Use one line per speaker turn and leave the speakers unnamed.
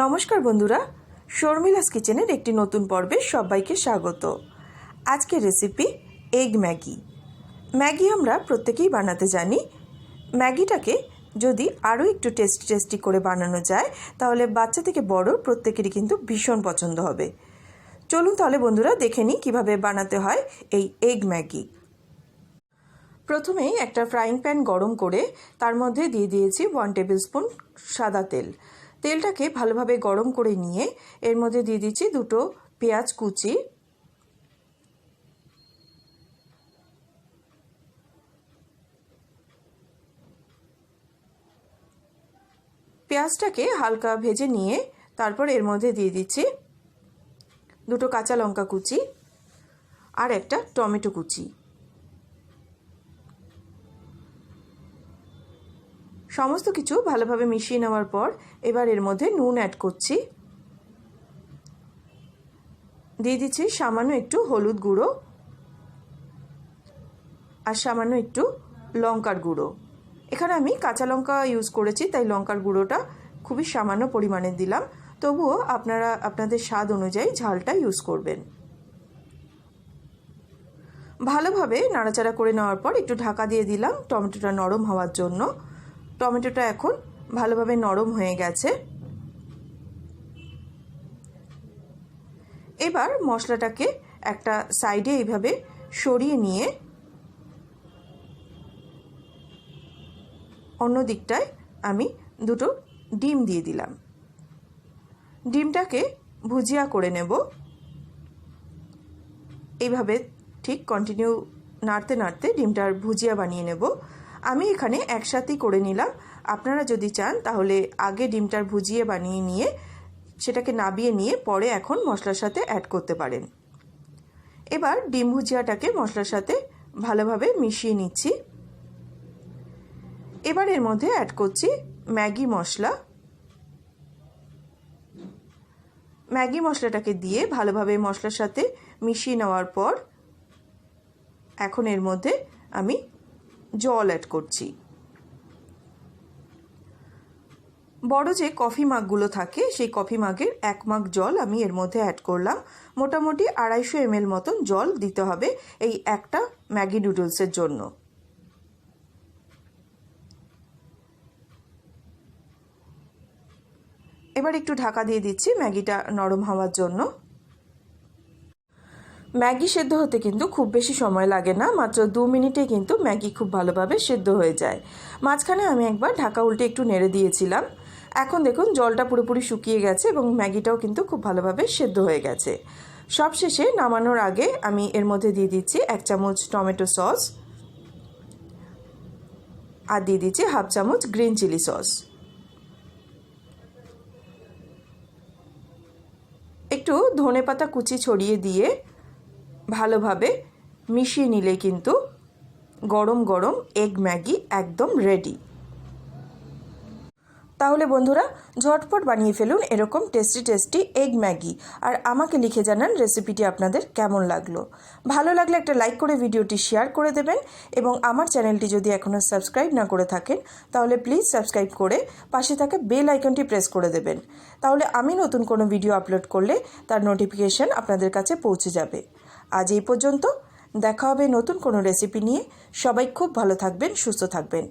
নমস্কার বন্ধুরা, শর্মিলাস কিচেনের একটি নতুন পর্বে সবাইকে স্বাগত। আজকের রেসিপি এগ ম্যাগি। ম্যাগি আমরা প্রত্যেকেই বানাতে জানি। ম্যাগিটাকে যদি আরও একটু টেস্টি করে বানানো যায় তাহলে বাচ্চা থেকে বড় প্রত্যেকেরই কিন্তু ভীষণ পছন্দ হবে। চলুন তাহলে বন্ধুরা দেখে নিই কীভাবে বানাতে হয় এই এগ ম্যাগি। প্রথমেই একটা ফ্রাইং প্যান গরম করে তার মধ্যে দিয়ে দিয়েছি 1 টেবিল স্পুন সাদা তেল। তেলটাকে ভালোভাবে গরম করে নিয়ে এর মধ্যে দিয়ে দিচ্ছি 2টো পেঁয়াজ কুচি, পেঁয়াজটাকে হালকা ভেজে নিয়ে তারপর এর মধ্যে দিয়ে দিচ্ছি 2টো কাঁচা লঙ্কা কুচি আর একটা টমেটো কুচি। সমস্ত কিছু ভালোভাবে মিশিয়ে নেওয়ার পর এবার এর মধ্যে নুন অ্যাড করছি, দিয়ে দিচ্ছি সামান্য একটু হলুদ গুঁড়ো আর সামান্য একটু লঙ্কার গুঁড়ো। এখানে আমি কাঁচা লঙ্কা ইউজ করেছি তাই লঙ্কার গুঁড়োটা খুবই সামান্য পরিমাণে দিলাম, তবুও আপনারা আপনাদের স্বাদ অনুযায়ী ঝালটা ইউজ করবেন। ভালোভাবে নাড়াচাড়া করে নেওয়ার পর একটু ঢাকা দিয়ে দিলাম টমেটোটা নরম হওয়ার জন্য। টমেটোটা এখন ভালোভাবে নরম হয়ে গেছে। এবার মশলাটাকে একটা সাইডে এইভাবে সরিয়ে নিয়ে অন্য দিকটায় আমি 2টো ডিম দিয়ে দিলাম। ডিমটাকে ভুজিয়া করে নেব। এইভাবে ঠিক কন্টিনিউ নাড়তে নাড়তে ডিমটার ভুজিয়া বানিয়ে নেব। আমি এখানে একসাথেই করে নিলাম। আপনারা যদি চান তাহলে আগে ডিমটার ভুজিয়ে বানিয়ে নিয়ে সেটাকে নাবিয়ে নিয়ে পরে এখন মশলার সাথে অ্যাড করতে পারেন। এবার ডিম ভুজিয়াটাকে মশলার সাথে ভালোভাবে মিশিয়ে নিচ্ছি। এবার এর মধ্যে অ্যাড করছি ম্যাগি মশলা। ম্যাগি মশলাটাকে দিয়ে ভালোভাবে মশলার সাথে মিশিয়ে নেওয়ার পর এখন এর মধ্যে আমি জল অ্যাড করছি। বড় যে কফি মাগগুলো থাকে সেই কফি মাগের 1 মাগ জল আমি এর মধ্যে অ্যাড করলাম। মোটামুটি 250 ml মতন জল দিতে হবে এই একটা ম্যাগি নুডলসের জন্য। এবার একটু ঢাকা দিয়ে দিচ্ছি ম্যাগিটা নরম হওয়ার জন্য। ম্যাগি সেদ্ধ হতে কিন্তু খুব বেশি সময় লাগে না, মাত্র 2 মিনিটে কিন্তু ম্যাগি খুব ভালোভাবে সেদ্ধ হয়ে যায়। মাঝখানে আমি একবার ঢাকা উল্টে একটু নেড়ে দিয়েছিলাম। এখন দেখুন জলটা পুরোপুরি শুকিয়ে গেছে এবং ম্যাগিটাও কিন্তু খুব ভালোভাবে সেদ্ধ হয়ে গেছে। সবশেষে নামানোর আগে আমি এর মধ্যে দিয়ে দিচ্ছি 1 চামচ টমেটো সস আর দিয়ে দিচ্ছি 1/2 চামচ গ্রিন চিলি সস। একটু ধনেপাতা কুচি ছড়িয়ে দিয়ে ভালোভাবে মিশিয়ে নিলেই কিন্তু গরম গরম এগ ম্যাগি একদম রেডি। তাহলে বন্ধুরা ঝটপট বানিয়ে ফেলুন এরকম টেস্টি এগ ম্যাগি, আর আমাকে লিখে জানান রেসিপিটি আপনাদের কেমন লাগলো। ভালো লাগলে একটা লাইক করে ভিডিওটি শেয়ার করে দেবেন এবং আমার চ্যানেলটি যদি এখনও সাবস্ক্রাইব না করে থাকেন তাহলে প্লিজ সাবস্ক্রাইব করে পাশে থাকা বেল আইকনটি প্রেস করে দেবেন। তাহলে আমি নতুন কোনো ভিডিও আপলোড করলে তার নোটিফিকেশন আপনাদের কাছে পৌঁছে যাবে। আজ এই পর্যন্ত, দেখা হবে নতুন কোনো রেসিপি নিয়ে। সবাই খুব ভালো থাকবেন, সুস্থ থাকবেন।